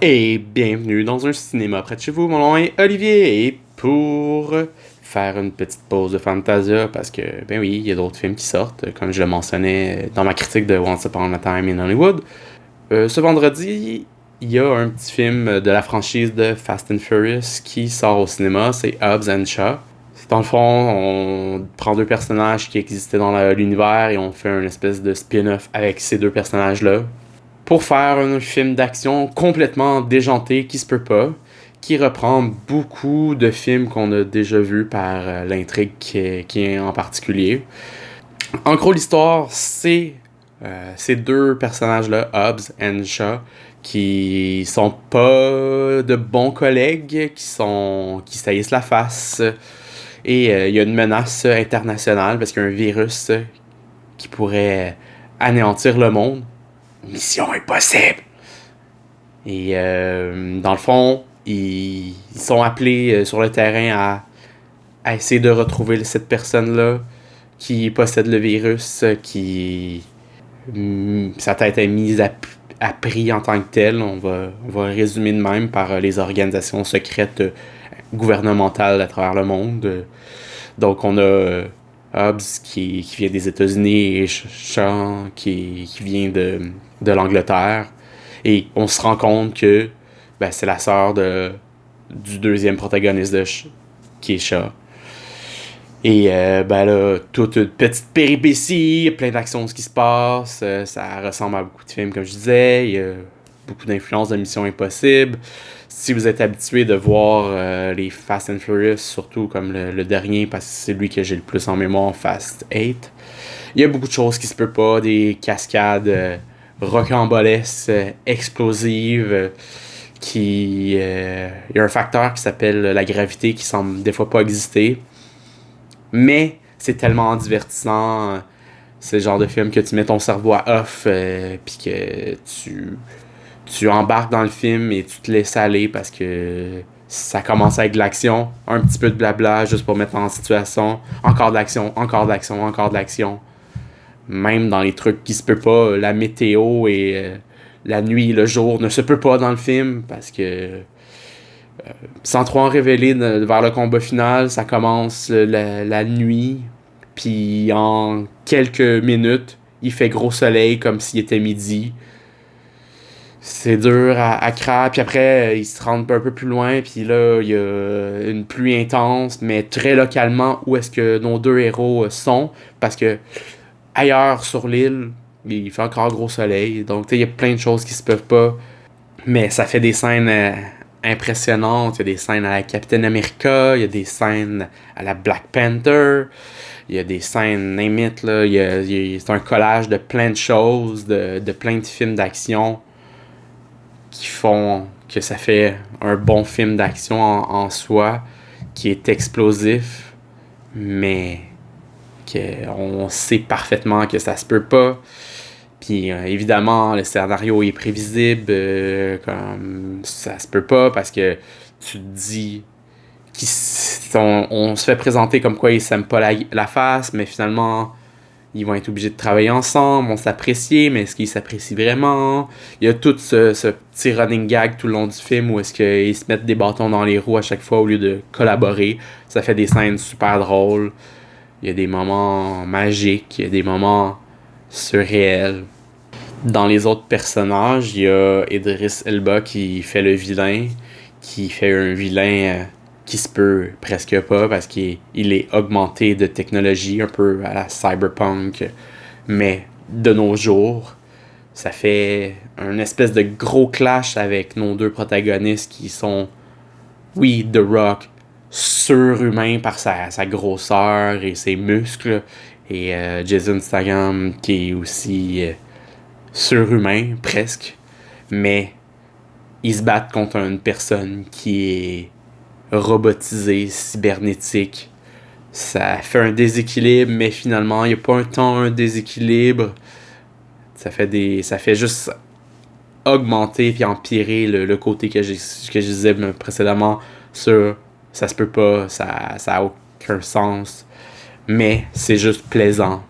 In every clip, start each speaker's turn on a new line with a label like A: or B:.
A: Et bienvenue dans un cinéma près de chez vous. Mon nom est Olivier et pour faire une petite pause de Fantasia, parce que, ben oui, il y a d'autres films qui sortent, comme je le mentionnais dans ma critique de Once Upon a Time in Hollywood. Ce vendredi, il y a un petit film de la franchise de Fast and Furious qui sort au cinéma, c'est Hobbs and Shaw. Dans le fond, on prend deux personnages qui existaient dans l'univers et on fait une espèce de spin-off avec ces deux personnages-là pour faire un film d'action complètement déjanté qui se peut pas, qui reprend beaucoup de films qu'on a déjà vus par l'intrigue qui est en particulier. En gros, l'histoire, c'est ces deux personnages-là, Hobbs et Shaw, qui sont pas de bons collègues, qui saillissent la face. Et il y a une menace internationale parce qu'il y a un virus qui pourrait anéantir le monde. Mission impossible! Et dans le fond, ils sont appelés sur le terrain à essayer de retrouver cette personne-là qui possède le virus, qui sa tête est mise à prix en tant que telle. On va résumer de même par les organisations secrètes gouvernementales à travers le monde. Donc on a Hobbs qui vient des États-Unis et Shaw qui vient de l'Angleterre. Et on se rend compte que c'est la sœur du deuxième protagoniste qui est Shaw. Et là, toute une petite péripétie, plein d'actions qui se passent. Ça ressemble à beaucoup de films, comme je disais. Il y a beaucoup d'influences de Mission Impossible. Si vous êtes habitué de voir les Fast and Furious, surtout comme le dernier, parce que c'est lui que j'ai le plus en mémoire, Fast 8, il y a beaucoup de choses qui se peuvent pas, des cascades rocambolesques, explosives, il y a un facteur qui s'appelle la gravité qui semble des fois pas exister. Mais c'est tellement divertissant, c'est le genre de film que tu mets ton cerveau à off, puis que tu embarques dans le film et tu te laisses aller parce que ça commence avec de l'action, un petit peu de blabla juste pour mettre en situation, encore de l'action, encore de l'action, encore de l'action. Même dans les trucs qui se peut pas, la météo et la nuit, le jour ne se peut pas dans le film parce que sans trop en révéler vers le combat final, ça commence la nuit, puis en quelques minutes, il fait gros soleil comme s'il était midi. C'est dur à craindre, puis après, ils se rendent un peu plus loin, puis là, il y a une pluie intense, mais très localement, où est-ce que nos deux héros sont, parce que ailleurs sur l'île, il fait encore gros soleil, donc il y a plein de choses qui se peuvent pas, mais ça fait des scènes impressionnantes. Il y a des scènes à la Captain America, il y a des scènes à la Black Panther, il y a des scènes, name it, là, c'est un collage de plein de choses, de plein de films d'action qui font que ça fait un bon film d'action en soi, qui est explosif, mais on sait parfaitement que ça se peut pas. Puis évidemment, le scénario est prévisible, comme ça se peut pas, parce que tu te dis on se fait présenter comme quoi ils s'aiment pas la face, mais finalement ils vont être obligés de travailler ensemble, on s'apprécie, mais est-ce qu'ils s'apprécient vraiment? Il y a tout ce petit running gag tout le long du film où est-ce qu'ils se mettent des bâtons dans les roues à chaque fois au lieu de collaborer. Ça fait des scènes super drôles. Il y a des moments magiques, il y a des moments surréels. Dans les autres personnages, il y a Idris Elba qui fait le vilain, qui fait un vilain qui se peut presque pas parce qu'il est augmenté de technologie, un peu à la cyberpunk, mais de nos jours. Ça fait un espèce de gros clash avec nos deux protagonistes qui sont, oui, The Rock, surhumain par sa grosseur et ses muscles, et Jason Statham qui est aussi surhumain presque, mais ils se battent contre une personne qui est robotisée, cybernétique. Ça fait un déséquilibre, mais finalement il n'y a pas un déséquilibre. Ça fait juste augmenter puis empirer le côté que je disais précédemment sur ça se peut pas, ça a aucun sens, mais c'est juste plaisant.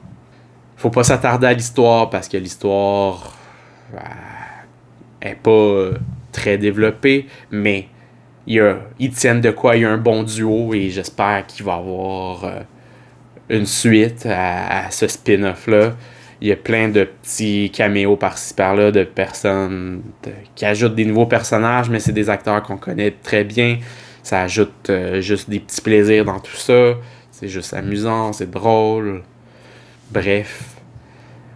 A: Faut pas s'attarder à l'histoire parce que l'histoire est pas très développé, mais ils tiennent de quoi, il y a un bon duo et j'espère qu'il va y avoir une suite à ce spin-off-là. Il y a plein de petits caméos par-ci par-là de personnes qui ajoutent des nouveaux personnages, mais c'est des acteurs qu'on connaît très bien. Ça ajoute juste des petits plaisirs dans tout ça. C'est juste amusant, c'est drôle. Bref.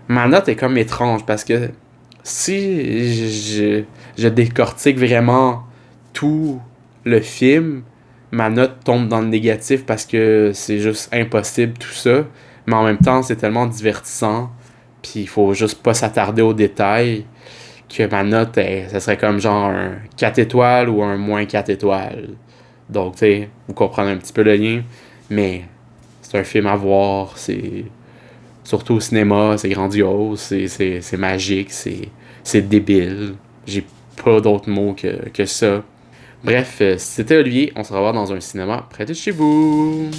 A: Ma note est comme étrange parce que si je décortique vraiment tout le film, ma note tombe dans le négatif parce que c'est juste impossible tout ça. Mais en même temps, c'est tellement divertissant. Puis il faut juste pas s'attarder aux détails que ma note, ça serait comme genre un 4 étoiles ou un moins 4 étoiles. Donc, tu sais, vous comprenez un petit peu le lien. Mais c'est un film à voir. C'est surtout au cinéma, c'est grandiose, c'est magique, c'est débile. J'ai pas d'autres mots que ça. Bref, c'était Olivier. On se revoit dans un cinéma près de chez vous.